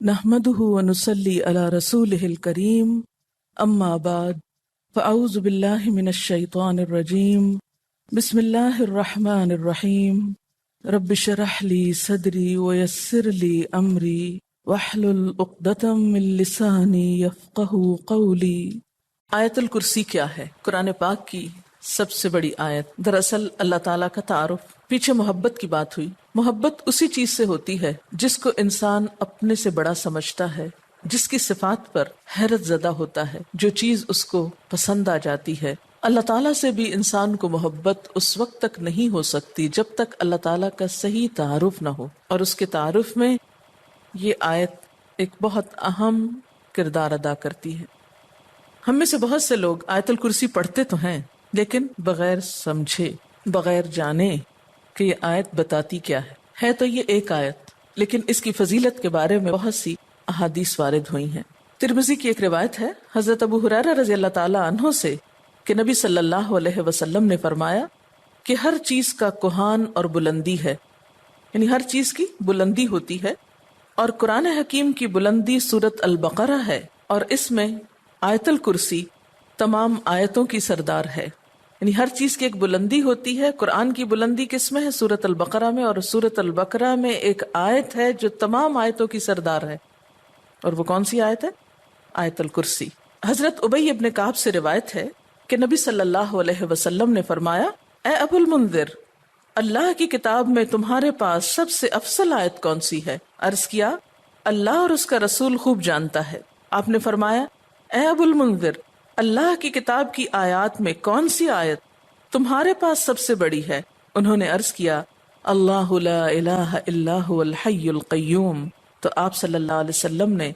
نحمده ونصلي على رسوله الكريم أما بعد فأعوذ بالله من الشيطان الرجيم بسم الله الرحمن الرحيم رب اشرح لي صدري ويسر لي أمري واحلل عقدة من لساني يفقهوا قولي۔ آیت الکرسی کیا ہے؟ قرآن پاک کی سب سے بڑی آیت۔ دراصل اللہ تعالیٰ کا تعارف، پیچھے محبت کی بات ہوئی۔ محبت اسی چیز سے ہوتی ہے جس کو انسان اپنے سے بڑا سمجھتا ہے، جس کی صفات پر حیرت زدہ ہوتا ہے، جو چیز اس کو پسند آ جاتی ہے۔ اللہ تعالیٰ سے بھی انسان کو محبت اس وقت تک نہیں ہو سکتی جب تک اللہ تعالیٰ کا صحیح تعارف نہ ہو، اور اس کے تعارف میں یہ آیت ایک بہت اہم کردار ادا کرتی ہے۔ ہم میں سے بہت سے لوگ آیت الکرسی پڑھتے تو ہیں، لیکن بغیر سمجھے، بغیر جانے کہ یہ آیت بتاتی کیا ہے تو یہ ایک آیت، لیکن اس کی فضیلت کے بارے میں بہت سی احادیث وارد ہوئی ہیں۔ ترمذی کی ایک روایت ہے حضرت ابو ہریرہ رضی اللہ تعالی عنہ سے کہ نبی صلی اللہ علیہ وسلم نے فرمایا کہ ہر چیز کا کوہان اور بلندی ہے، یعنی ہر چیز کی بلندی ہوتی ہے، اور قرآن حکیم کی بلندی سورۃ البقرہ ہے، اور اس میں آیت الکرسی تمام آیتوں کی سردار ہے۔ یعنی ہر چیز کی ایک بلندی ہوتی ہے۔ قرآن کی بلندی کس میں ہے؟ سورۃ البقرہ میں، اور سورۃ البقرہ میں ایک آیت ہے جو تمام آیتوں کی سردار ہے، اور وہ کون سی آیت ہے؟ آیت الکرسی۔ حضرت ابی ابن کعب سے روایت ہے کہ نبی صلی اللہ علیہ وسلم نے فرمایا، اے ابو المنذر، اللہ کی کتاب میں تمہارے پاس سب سے افضل آیت کون سی ہے؟ عرض کیا، اللہ اور اس کا رسول خوب جانتا ہے۔ آپ نے فرمایا، اے ابو المنذر، اللہ کی کتاب کی آیات میں کون سی آیت تمہارے پاس سب سے بڑی ہے؟ انہوں نے عرض کیا، اللہ لا الہ الا هو الحی القیوم۔ تو آپ صلی اللہ علیہ وسلم نے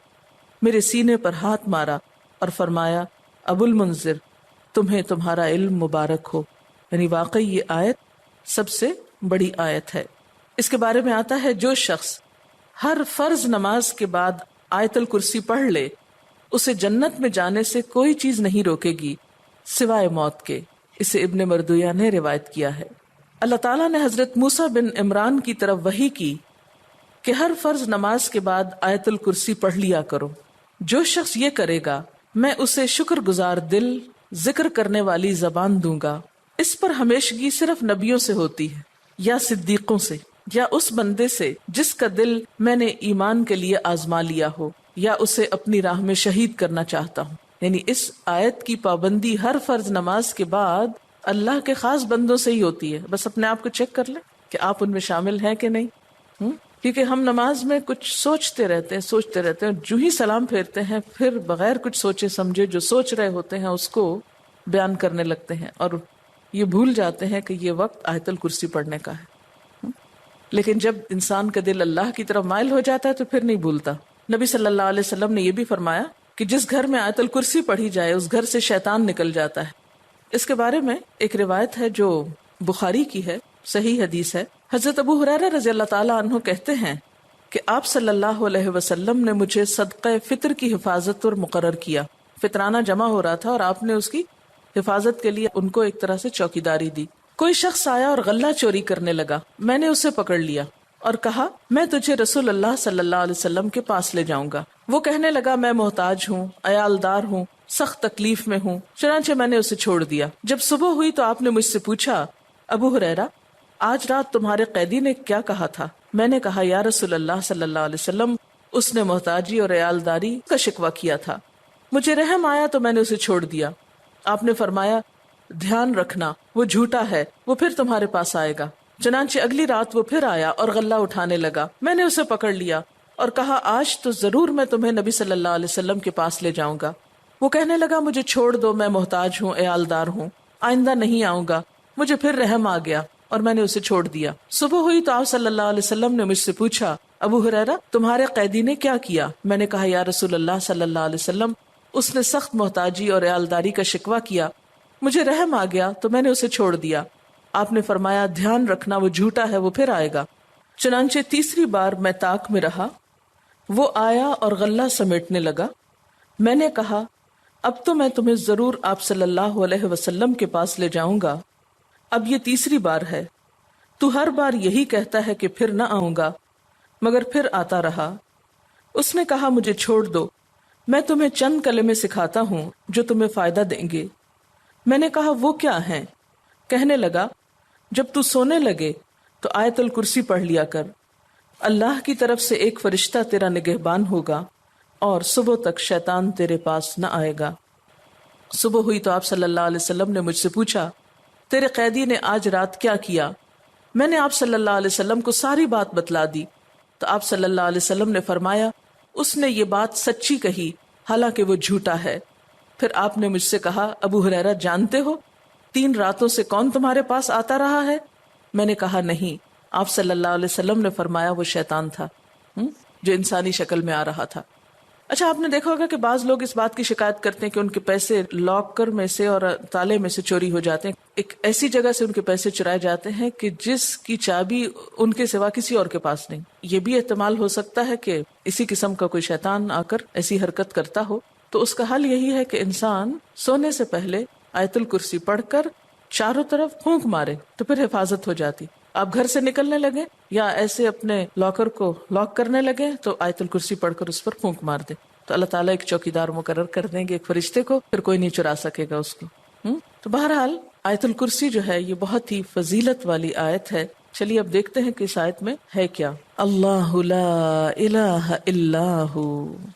میرے سینے پر ہاتھ مارا اور فرمایا، ابو المنذر، تمہیں تمہارا علم مبارک ہو، یعنی واقعی یہ آیت سب سے بڑی آیت ہے۔ اس کے بارے میں آتا ہے، جو شخص ہر فرض نماز کے بعد آیت الکرسی پڑھ لے، اسے جنت میں جانے سے کوئی چیز نہیں روکے گی سوائے موت کے۔ اسے ابن مردویہ نے روایت کیا ہے۔ اللہ تعالیٰ نے حضرت موسیٰ بن عمران کی طرف وحی کی کہ ہر فرض نماز کے بعد آیت الکرسی پڑھ لیا کرو۔ جو شخص یہ کرے گا، میں اسے شکر گزار دل، ذکر کرنے والی زبان دوں گا۔ اس پر ہمیشگی صرف نبیوں سے ہوتی ہے، یا صدیقوں سے، یا اس بندے سے جس کا دل میں نے ایمان کے لیے آزما لیا ہو، یا اسے اپنی راہ میں شہید کرنا چاہتا ہوں۔ یعنی اس آیت کی پابندی ہر فرض نماز کے بعد اللہ کے خاص بندوں سے ہی ہوتی ہے۔ بس اپنے آپ کو چیک کر لیں کہ آپ ان میں شامل ہیں کہ نہیں۔ کیونکہ ہم نماز میں کچھ سوچتے رہتے ہیں، جو ہی سلام پھیرتے ہیں پھر بغیر کچھ سوچے سمجھے جو سوچ رہے ہوتے ہیں اس کو بیان کرنے لگتے ہیں، اور یہ بھول جاتے ہیں کہ یہ وقت آیت الکرسی پڑھنے کا ہے۔ لیکن جب انسان کا دل اللہ کی طرف مائل ہو جاتا ہے تو پھر نہیں بھولتا۔ نبی صلی اللہ علیہ وسلم نے یہ بھی فرمایا کہ جس گھر میں آیت الکرسی پڑھی جائے اس گھر سے شیطان نکل جاتا ہے۔ اس کے بارے میں ایک روایت ہے جو بخاری کی ہے، صحیح حدیث ہے۔ حضرت ابو ہریرہ رضی اللہ تعالیٰ عنہ کہتے ہیں کہ آپ صلی اللہ علیہ وسلم نے مجھے صدقہ فطر کی حفاظت پر مقرر کیا۔ فطرانہ جمع ہو رہا تھا اور آپ نے اس کی حفاظت کے لیے ان کو ایک طرح سے چوکیداری دی۔ کوئی شخص آیا اور غلہ چوری کرنے لگا، میں نے اسے پکڑ لیا اور کہا، میں تجھے رسول اللہ صلی اللہ علیہ وسلم کے پاس لے جاؤں گا۔ وہ کہنے لگا، میں محتاج ہوں، عیالدار ہوں، سخت تکلیف میں ہوں، چنانچہ میں نے اسے چھوڑ دیا۔ جب صبح ہوئی تو آپ نے مجھ سے پوچھا، ابو ہریرہ، آج رات تمہارے قیدی نے کیا کہا تھا؟ میں نے کہا، یا رسول اللہ صلی اللہ علیہ وسلم، اس نے محتاجی اور عیالداری کا شکوہ کیا تھا، مجھے رحم آیا تو میں نے اسے چھوڑ دیا۔ آپ نے فرمایا، دھیان رکھنا، وہ جھوٹا ہے، وہ پھر تمہارے پاس آئے گا۔ چنانچہ اگلی رات وہ پھر آیا اور غلہ اٹھانے لگا، میں نے اسے پکڑ لیا اور کہا، آج تو ضرور میں تمہیں نبی صلی اللہ علیہ وسلم کے پاس لے جاؤں گا۔ وہ کہنے لگا، مجھے چھوڑ دو، میں محتاج ہوں، عیالدار ہوں، آئندہ نہیں آؤں گا۔ مجھے پھر رحم آ گیا اور میں نے اسے چھوڑ دیا۔ صبح ہوئی تو آپ صلی اللہ علیہ وسلم نے مجھ سے پوچھا، ابو ہریرہ، تمہارے قیدی نے کیا کیا؟ میں نے کہا، یا رسول اللہ صلی اللہ علیہ وسلم، اس نے سخت محتاجی اور عیالداری کا شکوہ کیا، مجھے رحم آ گیا تو میں نے اسے چھوڑ دیا۔ آپ نے فرمایا، دھیان رکھنا، وہ جھوٹا ہے، وہ پھر آئے گا۔ چنانچہ تیسری بار میں طاق میں رہا، وہ آیا اور غلہ سمیٹنے لگا۔ میں نے کہا، اب تو میں تمہیں ضرور آپ صلی اللہ علیہ وسلم کے پاس لے جاؤں گا، اب یہ تیسری بار ہے، تو ہر بار یہی کہتا ہے کہ پھر نہ آؤں گا، مگر پھر آتا رہا۔ اس نے کہا مجھے چھوڑ دو، میں تمہیں چند کلمے سکھاتا ہوں جو تمہیں فائدہ دیں گے۔ میں نے کہا وہ کیا ہیں؟ کہنے لگا جب تو سونے لگے تو آیت الکرسی پڑھ لیا کر، اللہ کی طرف سے ایک فرشتہ تیرا نگہبان ہوگا اور صبح تک شیطان تیرے پاس نہ آئے گا۔ صبح ہوئی تو آپ صلی اللہ علیہ وسلم نے مجھ سے پوچھا تیرے قیدی نے آج رات کیا کیا؟ میں نے آپ صلی اللہ علیہ وسلم کو ساری بات بتلا دی تو آپ صلی اللہ علیہ وسلم نے فرمایا اس نے یہ بات سچی کہی حالانکہ وہ جھوٹا ہے۔ پھر آپ نے مجھ سے کہا ابو ہریرہ جانتے ہو 3 راتوں سے کون تمہارے پاس آتا رہا ہے؟ میں نے کہا نہیں۔ آپ صلی اللہ علیہ وسلم نے فرمایا وہ شیطان تھا جو انسانی شکل میں آ رہا تھا۔ اچھا آپ نے دیکھا ہوگا کہ بعض لوگ اس بات کی شکایت کرتے ہیں کہ ان کے پیسے لاکر میں سے اور تالے میں سے چوری ہو جاتے ہیں۔ ایک ایسی جگہ سے ان کے پیسے چرائے جاتے ہیں کہ جس کی چابی ان کے سوا کسی اور کے پاس نہیں۔ یہ بھی احتمال ہو سکتا ہے کہ اسی قسم کا کوئی شیطان آ کر ایسی حرکت کرتا ہو، تو اس کا حل یہی ہے کہ انسان سونے سے پہلے آیت الکرسی پڑھ کر چاروں طرف پھونک مارے تو پھر حفاظت ہو جاتی۔ آپ گھر سے نکلنے لگے یا ایسے اپنے لاکر کو لاک کرنے لگے تو آیت الکرسی پڑھ کر اس پر پھونک مار دے، تو اللہ تعالیٰ ایک چوکیدار مقرر کر دیں گے، ایک فرشتے کو، پھر کوئی نہیں چرا سکے گا اس کو۔ تو بہرحال آیت الکرسی جو ہے یہ بہت ہی فضیلت والی آیت ہے۔ چلیے اب دیکھتے ہیں کہ اس آیت میں ہے کیا۔ اللہ لا الہ الا ہو،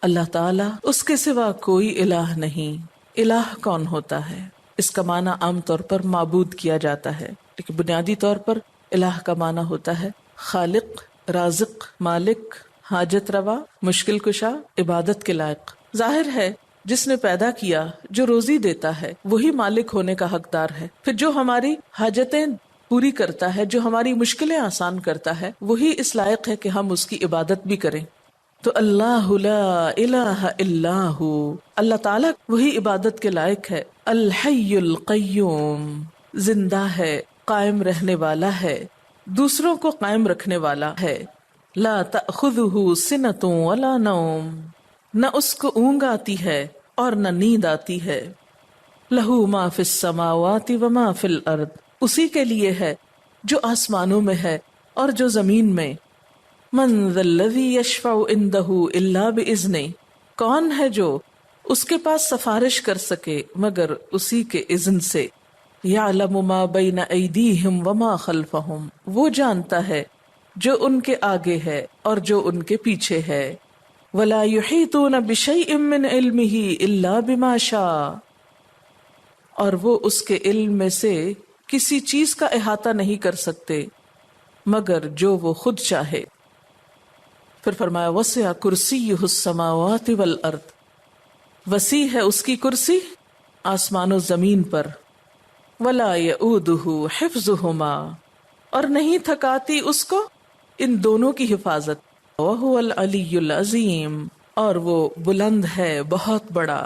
اللہ تعالیٰ اس کے سوا کوئی الہ نہیں۔ الہ کون ہوتا ہے؟ اس کا معنی عام طور پر معبود کیا جاتا ہے، لیکن بنیادی طور پر الہ کا معنی ہوتا ہے خالق، رازق، مالک، حاجت روا، مشکل کشا، عبادت کے لائق۔ ظاہر ہے جس نے پیدا کیا، جو روزی دیتا ہے، وہی مالک ہونے کا حقدار ہے۔ پھر جو ہماری حاجتیں پوری کرتا ہے، جو ہماری مشکلیں آسان کرتا ہے، وہی اس لائق ہے کہ ہم اس کی عبادت بھی کریں۔ تو اللہ لا الہ الا ہو، اللہ تعالیٰ وہی عبادت کے لائق ہے۔ الحی القیوم، زندہ ہے، قائم رہنے والا ہے، دوسروں کو قائم رکھنے والا ہے۔ لا تأخذہ سنۃ ولا نوم، نہ اس کو اونگ آتی ہے اور نہ نیند آتی ہے۔ لہ ما فی السماوات وما فی الارض، اسی کے لیے ہے جو آسمانوں میں ہے اور جو زمین میں۔ من ذا الذی یشفع عندہ الا باذنہ، کون ہے جو اس کے پاس سفارش کر سکے مگر اسی کے اذن سے۔ یعلم ما بین ایدیہم وما خلفہم، وہ جانتا ہے جو ان کے آگے ہے اور جو ان کے پیچھے ہے۔ ولا یحیطون بشیء من علمہ الا بما شاء، اور وہ اس کے علم میں سے کسی چیز کا احاطہ نہیں کر سکتے مگر جو وہ خود چاہے۔ پھر فرمایا وسع کرسیہ السماوات والارض، وسیع ہے اس کی کرسی آسمان و زمین پر۔ ولا یؤودہ حفظہما، اور نہیں تھکاتی اس کو ان دونوں کی حفاظت۔ وہو العلی العظیم، اور وہ بلند ہے، بہت بڑا۔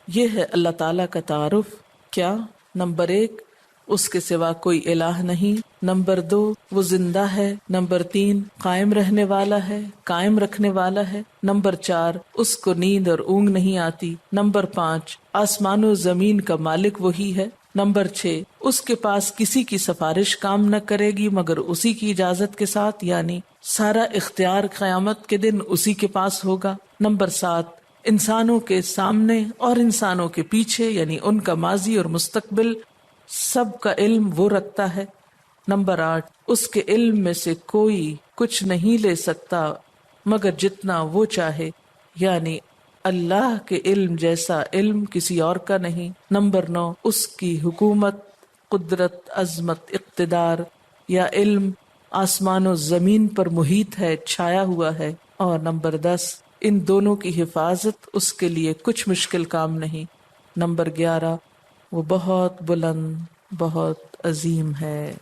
یہ ہے اللہ تعالیٰ کا تعارف۔ کیا؟ نمبر 1 اس کے سوا کوئی الہ نہیں، نمبر 2 وہ زندہ ہے، نمبر 3 قائم رہنے والا ہے، قائم رکھنے والا ہے، نمبر 4 اس کو نیند اور اونگ نہیں آتی، نمبر 5 آسمان و زمین کا مالک وہی ہے، نمبر 6 اس کے پاس کسی کی سفارش کام نہ کرے گی مگر اسی کی اجازت کے ساتھ، یعنی سارا اختیار قیامت کے دن اسی کے پاس ہوگا، نمبر 7 انسانوں کے سامنے اور انسانوں کے پیچھے، یعنی ان کا ماضی اور مستقبل سب کا علم وہ رکھتا ہے، نمبر 8 اس کے علم میں سے کوئی کچھ نہیں لے سکتا مگر جتنا وہ چاہے، یعنی اللہ کے علم جیسا علم کسی اور کا نہیں، نمبر 9 اس کی حکومت، قدرت، عظمت، اقتدار یا علم آسمان و زمین پر محیط ہے، چھایا ہوا ہے، اور نمبر 10 ان دونوں کی حفاظت اس کے لیے کچھ مشکل کام نہیں، نمبر 11 وہ بہت بلند، بہت عظیم ہے۔